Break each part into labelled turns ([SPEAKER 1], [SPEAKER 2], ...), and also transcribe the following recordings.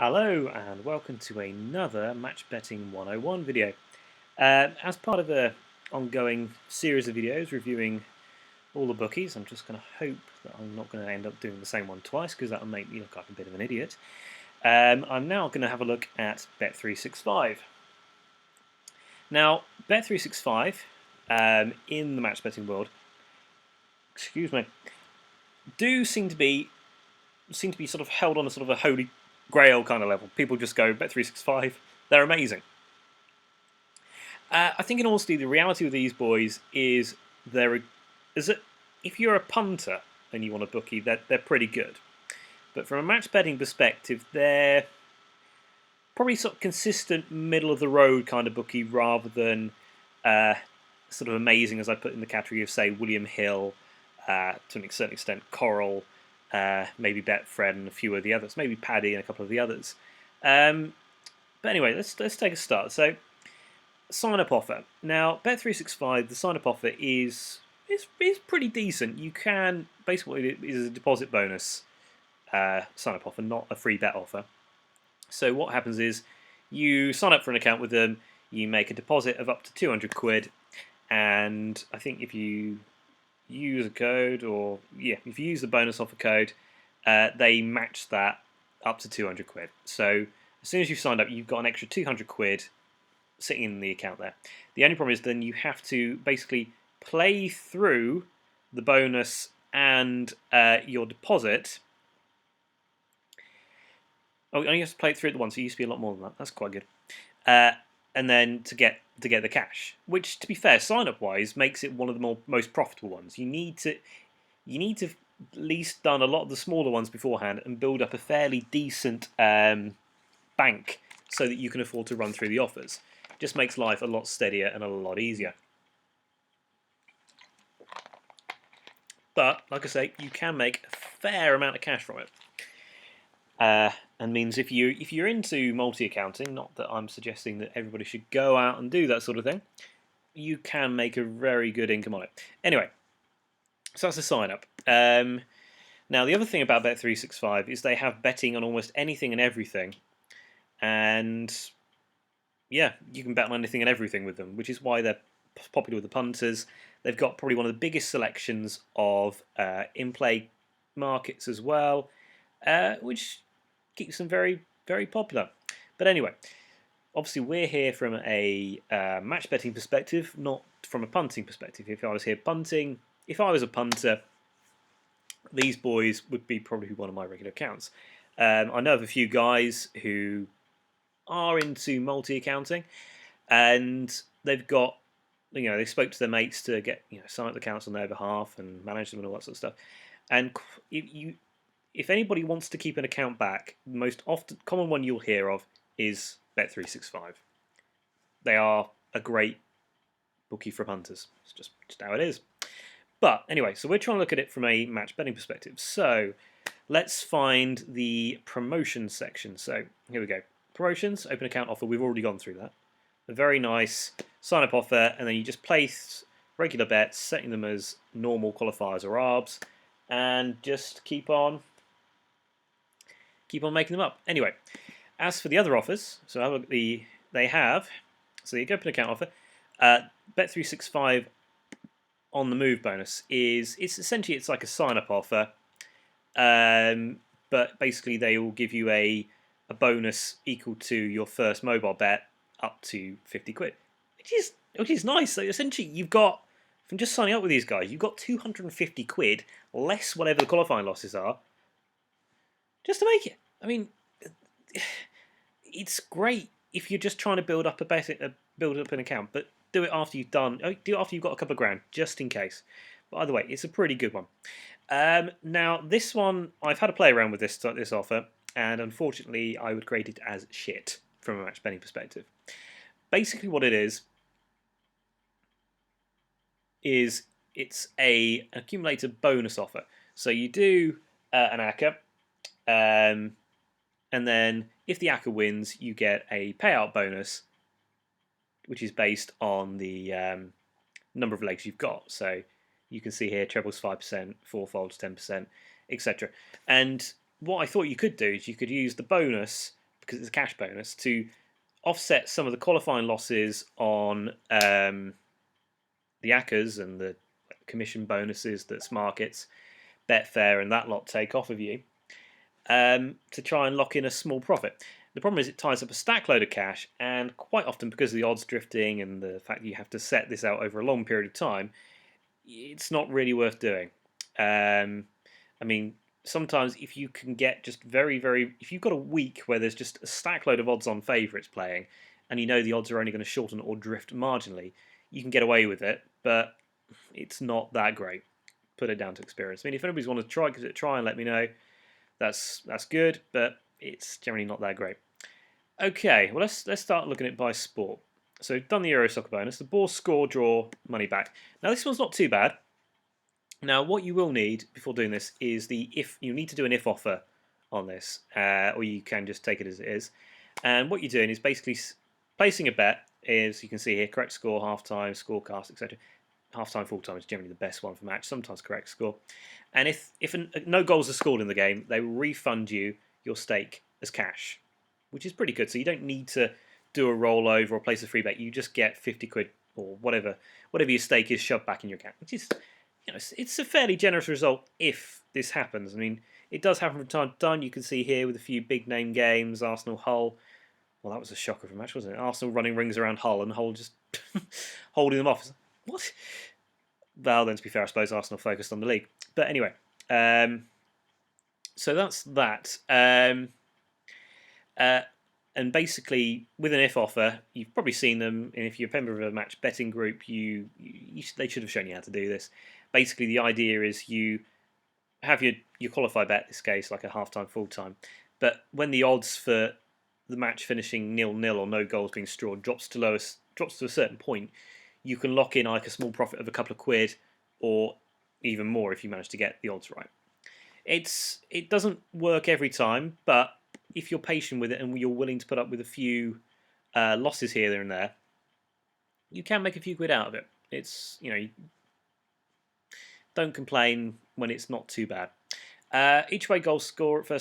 [SPEAKER 1] Hello and welcome to another Match Betting 101 video. As part of an ongoing series of videos reviewing all the bookies, I'm just going to hope that I'm not going to end up doing the same one twice because that would make me look like a bit of an idiot. I'm now going to have a look at Bet365. Now, Bet365 in the match betting world, do seem to be sort of held on a sort of a Holy Grail kind of level. People just go Bet365. They're amazing. I think, in all honesty, the reality with these boys is that if you're a punter and you want a bookie, they're pretty good. But from a match betting perspective, they're probably sort of consistent, middle of the road kind of bookie, rather than sort of amazing, as I put in the category of, say, William Hill, to a certain extent, Coral, maybe Betfred and a few of the others, maybe Paddy and a couple of the others. But anyway, let's take a start. So, sign-up offer. Now, Bet365, the sign-up offer is pretty decent. You can, basically, it is a deposit bonus sign-up offer, not a free bet offer. So what happens is you sign up for an account with them, you make a deposit of up to 200 quid, and I think if you use a code, if you use the bonus offer code, they match that up to 200 quid. So as soon as you've signed up, you've got an extra 200 quid sitting in the account there. The only problem is then you have to basically play through the bonus and your deposit. Oh, you only have to play it through at the once. So it used to be a lot more than that. That's quite good. And then to get the cash, which, to be fair, sign-up wise, makes it one of the most profitable ones. You need to at least done a lot of the smaller ones beforehand and build up a fairly decent bank so that you can afford to run through the offers. Just makes life a lot steadier and a lot easier. But like I say, you can make a fair amount of cash from it. And means if you're into multi-accounting, not that I'm suggesting that everybody should go out and do that sort of thing, you can make a very good income on it. Anyway, so that's the sign up. Now the other thing about Bet365 is they have betting on almost anything and everything, and yeah, you can bet on anything and everything with them, which is why they're popular with the punters. They've got probably one of the biggest selections of in-play markets as well, which keeps them very, very popular. But anyway, obviously we're here from a match betting perspective, not from a punting perspective. If I was here punting, if I was a punter, these boys would be probably one of my regular accounts. I know of a few guys who are into multi-accounting, and they've got, they spoke to their mates to get, sign up the accounts on their behalf and manage them and all that sort of stuff. And if anybody wants to keep an account back, the most common one you'll hear of is Bet365. They are a great bookie for punters. It's just how it is. But anyway, so we're trying to look at it from a match betting perspective. So let's find the promotions section. So here we go. Promotions, open account offer. We've already gone through that. A very nice sign-up offer, and then you just place regular bets, setting them as normal qualifiers or ARBs, and just keep on making them up. Anyway, as for the other offers, so have a look at so the open account offer, Bet365 on the move bonus it's essentially like a sign-up offer, but basically they will give you a bonus equal to your first mobile bet up to 50 quid, which is nice. So essentially you've got, from just signing up with these guys, you've got 250 quid less whatever the qualifying losses are, just to make it. I mean, it's great if you're just trying to build up an account, but do it after you've got a couple of grand, just in case. But either way, it's a pretty good one. Now this one, I've had a play around with this offer, and unfortunately, I would grade it as shit from a match betting perspective. Basically, what it is it's an accumulator bonus offer. So you do an ACCA, and then if the ACCA wins, you get a payout bonus, which is based on the number of legs you've got. So you can see here trebles 5%, fourfolds 10%, etc. And what I thought you could do is you could use the bonus because it's a cash bonus, to offset some of the qualifying losses on the ACCAs and the commission bonuses that Smarkets, Betfair, and that lot take off of you, to try and lock in a small profit. The problem is it ties up a stack load of cash, and quite often, because of the odds drifting and the fact that you have to set this out over a long period of time, it's not really worth doing. I mean, sometimes if you can get just if you've got a week where there's just a stack load of odds on favourites playing, and you know the odds are only going to shorten or drift marginally, you can get away with it, but it's not that great. Put it down to experience. I mean, if anybody's want to try, give it a try and let me know. That's good, but it's generally not that great. Okay, well let's start looking at it by sport. So we've done the Euro Soccer bonus, the ball, score, draw, money back. Now this one's not too bad. Now what you will need before doing this is you need to do an if offer on this, or you can just take it as it is. And what you're doing is basically placing a bet. As you can see here, correct score, half time, scorecast, etc. Half time, full time is generally the best one for match. Sometimes correct score. And if no goals are scored in the game, they will refund you your stake as cash, which is pretty good. So you don't need to do a rollover or place a free bet. You just get 50 quid or whatever your stake is shoved back in your account, which is, it's a fairly generous result if this happens. I mean, it does happen from time to time. You can see here with a few big name games, Arsenal, Hull. Well, that was a shocker of a match, wasn't it? Arsenal running rings around Hull and Hull just holding them off. What? Well, then to be fair, I suppose Arsenal focused on the league. But anyway, so that's that. And basically, with an if offer, you've probably seen them. And if you're a member of a match betting group, they should have shown you how to do this. Basically, the idea is you have your qualify bet, in this case, like a half-time, full-time. But when the odds for the match finishing 0-0 or no goals being scored drops to a certain point, you can lock in like a small profit of a couple of quid, or even more if you manage to get the odds right. It doesn't work every time, but if you're patient with it and you're willing to put up with a few losses here, there, and there, you can make a few quid out of it. It's don't complain when it's not too bad. Each way first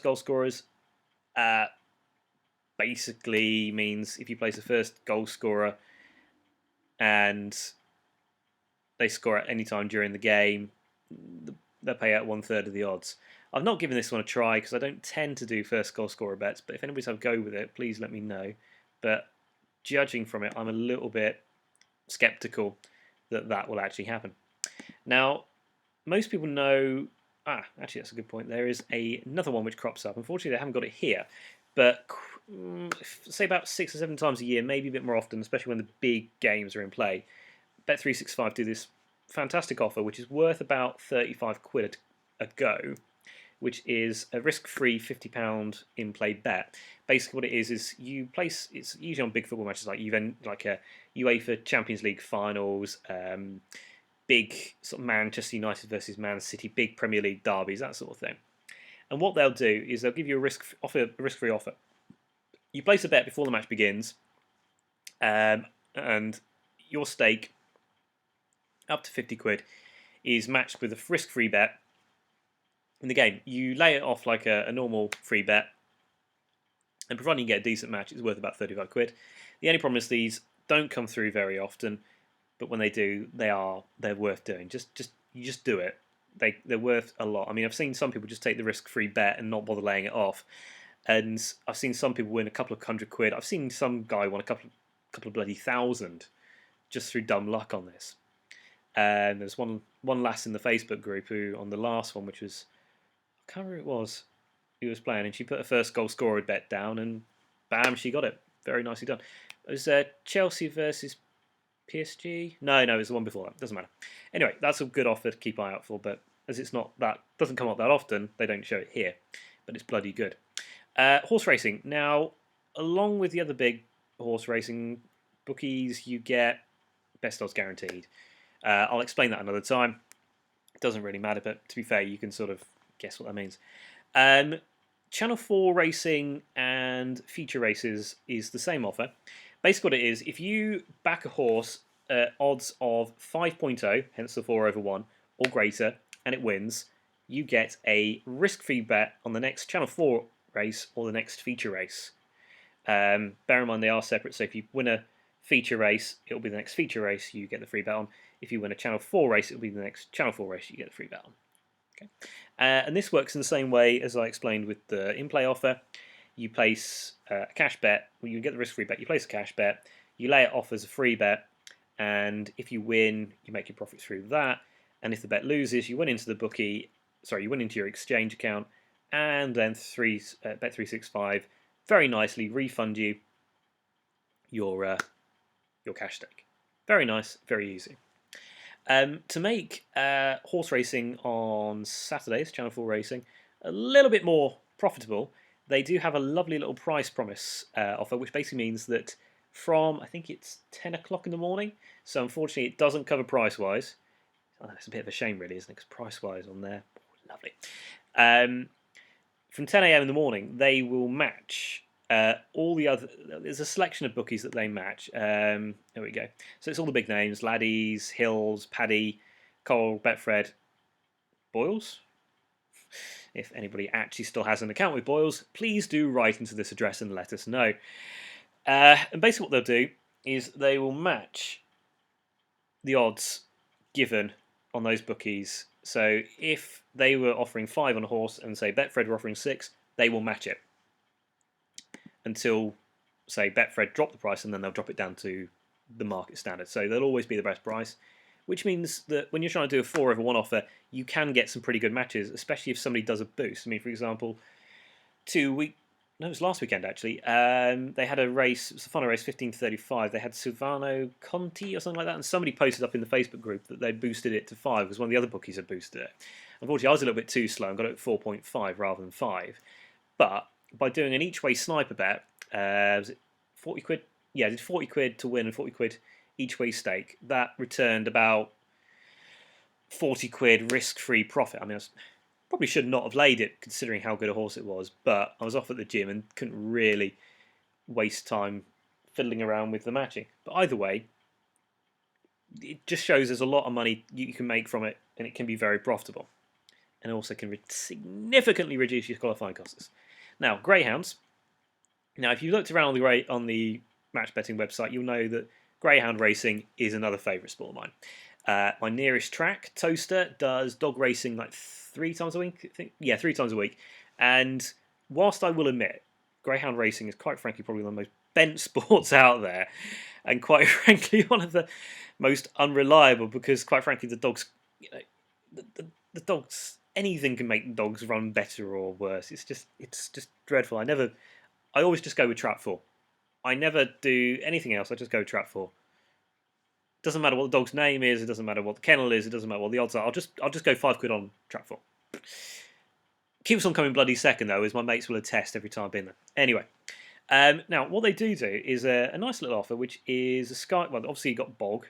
[SPEAKER 1] goal scorers basically means if you place the first goal scorer and they score at any time during the game, they'll pay out 1/3 of the odds. I've not given this one a try because I don't tend to do first goal scorer bets, but if anybody's have a go with it, please let me know. But judging from it, I'm a little bit sceptical that will actually happen. Now, most people know... actually, that's a good point. There is another one which crops up. Unfortunately, I haven't got it here. But say about 6 or 7 times a year, maybe a bit more often, especially when the big games are in play, Bet365 do this fantastic offer, which is worth about 35 quid a go, which is a risk-free £50 in-play bet. Basically, what it is you place. It's usually on big football matches like a UEFA Champions League finals, big sort of Manchester United versus Man City, big Premier League derbies, that sort of thing. And what they'll do is they'll give you a risk-free offer. You place a bet before the match begins, and your stake, up to 50 quid, is matched with a risk-free bet in the game. You lay it off like a normal free bet, and providing you get a decent match, it's worth about 35 quid. The only problem is these don't come through very often, but when they do, they're worth doing. You just do it. They're worth a lot. I mean, I've seen some people just take the risk-free bet and not bother laying it off, and I've seen some people win a couple of £100. I've seen some guy win a couple of bloody £1,000 just through dumb luck on this. And there's one lass in the Facebook group who, on the last one, which was, I can't remember who it was, who was playing, and she put a first goal scorer bet down, and bam, she got it. Very nicely done. It was Chelsea versus PSG. No, it was the one before that. Doesn't matter. Anyway, that's a good offer to keep an eye out for. But as it's not that doesn't come up that often, they don't show it here. But it's bloody good. Horse racing. Now, along with the other big horse racing bookies, you get best odds guaranteed. I'll explain that another time. It doesn't really matter, but to be fair, you can sort of guess what that means. Channel 4 racing and feature races is the same offer. Basically what it is, if you back a horse at odds of 5.0, hence the 4/1, or greater, and it wins, you get a risk-free bet on the next Channel 4 race or the next feature race. Bear in mind they are separate, so if you win a feature race, it'll be the next feature race you get the free bet on. If you win a Channel 4 race, it'll be the next Channel 4 race you get the free bet on. Okay. And this works in the same way as I explained with the in-play offer. You place a cash bet, well, you get the risk-free bet, you place a cash bet, you lay it off as a free bet, and if you win, you make your profit through that. And if the bet loses, you win into the bookie, you win into your exchange account, and then Bet365 very nicely refund you your cash stake. Very nice, very easy. To make horse racing on Saturdays, Channel 4 Racing, a little bit more profitable, they do have a lovely little price promise offer, which basically means that from, I think it's 10 o'clock in the morning, so unfortunately it doesn't cover price-wise. Oh, that's a bit of a shame, really, isn't it? Because price-wise on there, lovely. From 10 a.m. in the morning, they will match all the other. There's a selection of bookies that they match. There we go. So it's all the big names: Laddies, Hills, Paddy, Cole, Betfred, Boyles. If anybody actually still has an account with Boyles, please do write into this address and let us know. And basically what they'll do is they will match the odds given on those bookies. So if they were offering 5 on a horse and say Betfred were offering 6, they will match it until, say, Betfred drop the price, and then they'll drop it down to the market standard. So they'll always be the best price, which means that when you're trying to do a 4/1 offer, you can get some pretty good matches, especially if somebody does a boost. I mean, for example, it was last weekend actually. They had a race, it was a fun race, 15:35. They had Silvano Conti or something like that, and somebody posted up in the Facebook group that they boosted it to 5 because one of the other bookies had boosted it. Unfortunately, I was a little bit too slow and got it at 4.5 rather than 5. But by doing an each-way sniper bet, was it 40 quid? Yeah, I did 40 quid to win and 40 quid each-way stake. That returned about 40 quid risk-free profit. I mean, probably should not have laid it considering how good a horse it was, but I was off at the gym and couldn't really waste time fiddling around with the matching. But either way, it just shows there's a lot of money you can make from it, and it can be very profitable. And also can significantly reduce your qualifying costs. Now, greyhounds. Now, if you looked around on the match betting website, you'll know that Greyhound Racing is another favourite sport of mine. My nearest track, Toaster, does dog racing like 3 times a week. I think. Yeah, 3 times a week. And whilst I will admit, Greyhound Racing is quite frankly probably one of the most bent sports out there, and quite frankly one of the most unreliable because, quite frankly, the dogs, the dogs, anything can make dogs run better or worse. It's just dreadful. I always just go with trap 4. I never do anything else. I just go with trap 4. Doesn't matter what the dog's name is. It doesn't matter what the kennel is. It doesn't matter what the odds are. I'll just go 5 quid on trap 4. Keeps on coming bloody second though, as my mates will attest every time I've been there. Anyway, now what they do is a nice little offer, which is a sky. Well, obviously you got bog,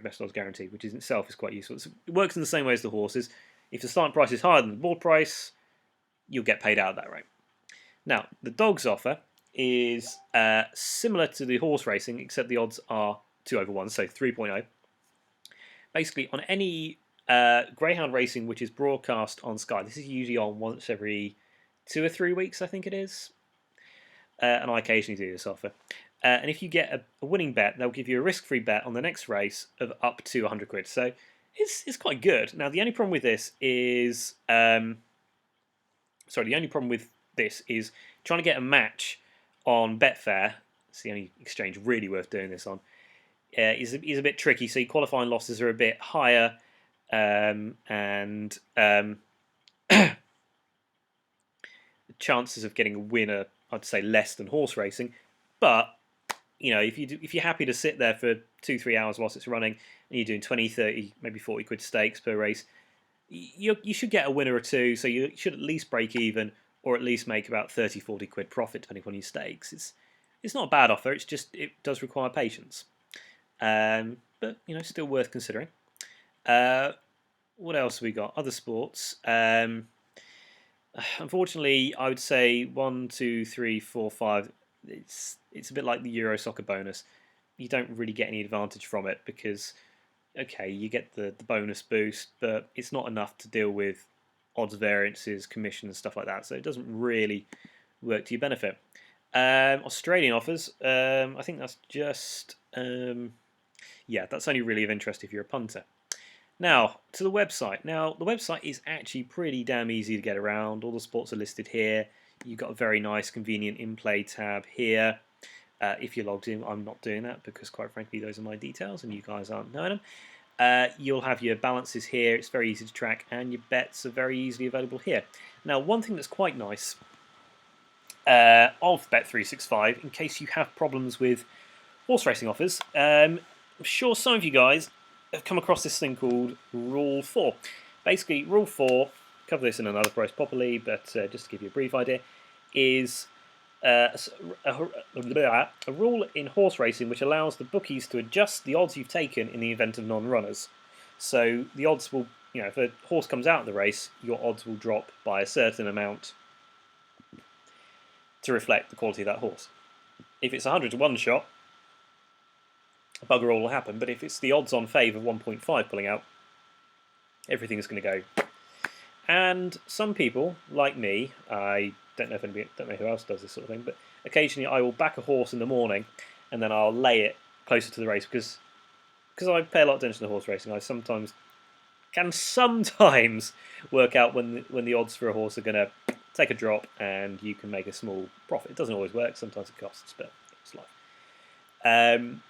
[SPEAKER 1] best odds guaranteed, which in itself is quite useful. It works in the same way as the horses. If the starting price is higher than the board price, you'll get paid out at that rate. Now, the dogs offer is similar to the horse racing, except the odds are 2/1, so 3.0. Basically, on any Greyhound Racing which is broadcast on Sky, this is usually on once every 2 or 3 weeks, I think it is. And I occasionally do this offer. And if you get a winning bet, they'll give you a risk-free bet on the next race of up to 100 quid. So it's quite good. Now, the only problem with this is... the only problem with this is trying to get a match on Betfair. It's the only exchange really worth doing this on. Is a bit tricky. So your qualifying losses are a bit higher, and the chances of getting a winner, I'd say, less than horse racing. But if you're happy to sit there for 2-3 hours whilst it's running, and you're doing 20, 30, maybe 40 quid stakes per race, you should get a winner or two. So you should at least break even, or at least make about 30, 40 quid profit depending on your stakes. It's not a bad offer. It's just it does require patience. But still worth considering. What else have we got? Other sports. Unfortunately, I would say 1, 2, 3, 4, 5. It's a bit like the Euro soccer bonus. You don't really get any advantage from it because, okay, you get the bonus boost, but it's not enough to deal with odds variances, commission, and stuff like that. So it doesn't really work to your benefit. Australian offers. I think that's just yeah, that's only really of interest if you're a punter. Now to the website. Now the website is actually pretty damn easy to get around. All the sports are listed here. You've got a very nice, convenient in-play tab here. If you're logged in, I'm not doing that because, quite frankly, those are my details and you guys aren't knowing them. You'll have your balances here. It's very easy to track, and your bets are very easily available here. Now, one thing that's quite nice of Bet365, in case you have problems with horse racing offers, I'm sure some of you guys have come across this thing called Rule 4. Basically, Rule 4, cover this in another post properly, but just to give you a brief idea, is a rule in horse racing which allows the bookies to adjust the odds you've taken in the event of non-runners. So the odds will, if a horse comes out of the race, your odds will drop by a certain amount to reflect the quality of that horse. If it's 100 to 1 shot, bugger all will happen, but if it's the odds on favour of 1.5 pulling out, everything is going to go. And some people, like me, I don't know who else does this sort of thing, but occasionally I will back a horse in the morning and then I'll lay it closer to the race because I pay a lot of attention to horse racing. I can sometimes work out when the odds for a horse are going to take a drop and you can make a small profit. It doesn't always work. Sometimes it costs, but it's life. And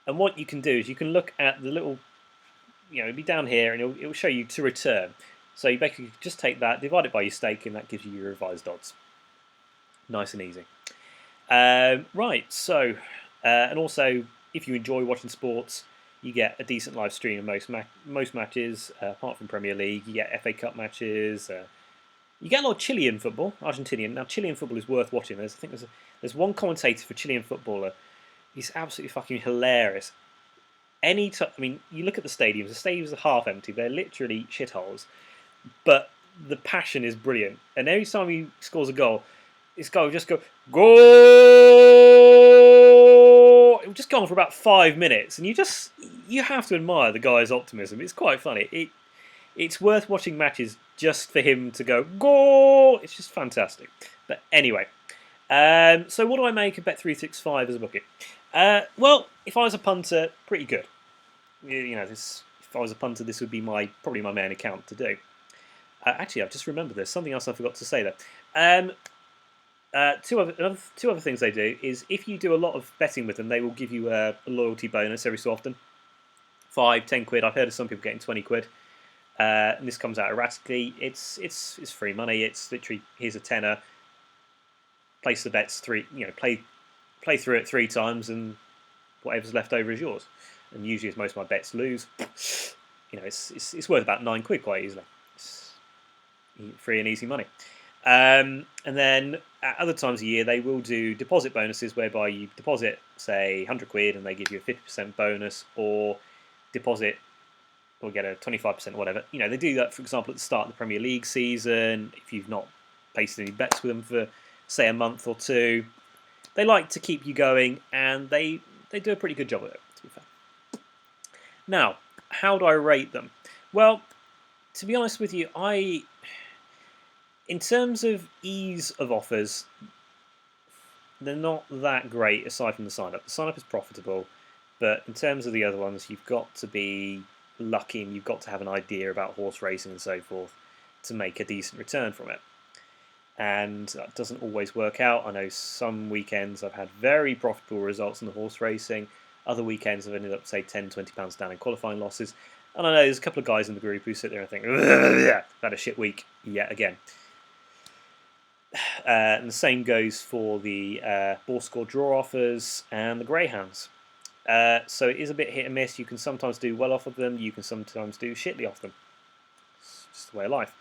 [SPEAKER 1] what you can do is you can look at the little, it'll be down here and it will show you to return. So you basically just take that, divide it by your stake, and that gives you your revised odds. Nice and easy. Right, so, and also, if you enjoy watching sports, you get a decent live stream of most matches, apart from Premier League. You get FA Cup matches. You get a lot of Chilean football, Argentinian. Now, Chilean football is worth watching. There's one commentator for Chilean football. He's absolutely fucking hilarious. You look at the stadiums are half empty. They're literally shitholes. But the passion is brilliant. And every time he scores a goal, this guy will just go, goal! It will just go on for about 5 minutes. And you have to admire the guy's optimism. It's quite funny. It's worth watching matches just for him to go, goal! It's just fantastic. But anyway, so what do I make of Bet365 as a bookie? Well, if I was a punter, pretty good. If I was a punter, this would be probably my main account to do. Actually, I've just remembered there's something else I forgot to say there. Two other things they do is if you do a lot of betting with them, they will give you a loyalty bonus every so often. 5, 10 quid. I've heard of some people getting 20 quid. And this comes out erratically. It's free money. It's literally, here's a tenner. Place the bets play through it 3 times, and whatever's left over is yours. And usually, as most of my bets lose, it's worth about 9 quid quite easily. It's free and easy money. And then at other times of year, they will do deposit bonuses whereby you deposit, say, 100 quid and they give you a 50% bonus, or deposit or get a 25% or whatever. They do that, for example, at the start of the Premier League season. If you've not placed any bets with them for, say, a month or 2, they like to keep you going, and they do a pretty good job of it, to be fair. Now, how do I rate them? Well, to be honest with you, in terms of ease of offers, they're not that great aside from the sign-up. The sign-up is profitable, but in terms of the other ones, you've got to be lucky and you've got to have an idea about horse racing and so forth to make a decent return from it. And that doesn't always work out. I know some weekends I've had very profitable results in the horse racing. Other weekends I've ended up, say, £10, £20 down in qualifying losses. And I know there's a couple of guys in the group who sit there and think, I've had a shit week yet again. And the same goes for the ball score draw offers and the Greyhounds. So it is a bit hit and miss. You can sometimes do well off of them. You can sometimes do shitly off them. It's just the way of life.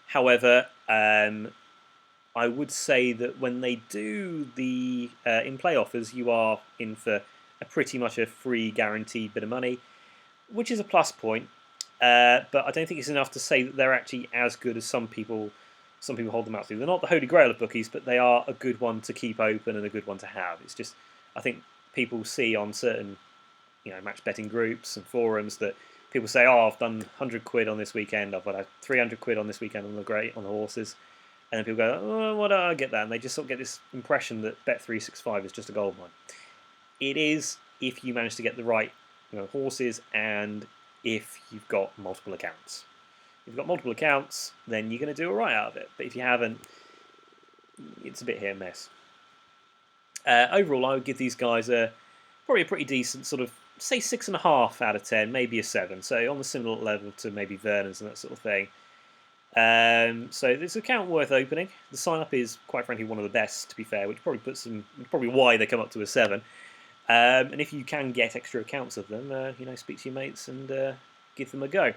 [SPEAKER 1] However, I would say that when they do the in-play offers, you are in for pretty much a free guaranteed bit of money, which is a plus point. But I don't think it's enough to say that they're actually as good as some people hold them out to. They're not the Holy Grail of bookies, but they are a good one to keep open and a good one to have. It's just, I think people see on certain match betting groups and forums that people say, oh, I've done 100 quid on this weekend, I've got 300 quid on this weekend on the horses. And then people go, oh, why don't I get that? And they just sort of get this impression that Bet365 is just a gold mine. It is if you manage to get the right horses and if you've got multiple accounts. If you've got multiple accounts, then you're going to do all right out of it. But if you haven't, it's a bit hit and miss. Overall, I would give these guys probably a pretty decent sort of, say, 6.5 out of 10, maybe a 7. So on the similar level to maybe Vernon's and that sort of thing. So this account worth opening. The sign up is quite frankly one of the best, to be fair, which probably puts them probably why they come up to a 7. And if you can get extra accounts of them, speak to your mates and give them a go.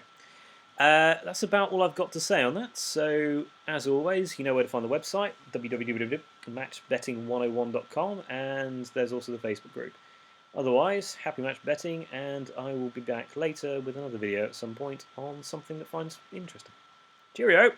[SPEAKER 1] That's about all I've got to say on that. So as always, you know where to find the website, www.matchbetting101.com, and there's also the Facebook group. Otherwise, happy match betting, and I will be back later with another video at some point on something that finds interesting. Cheerio!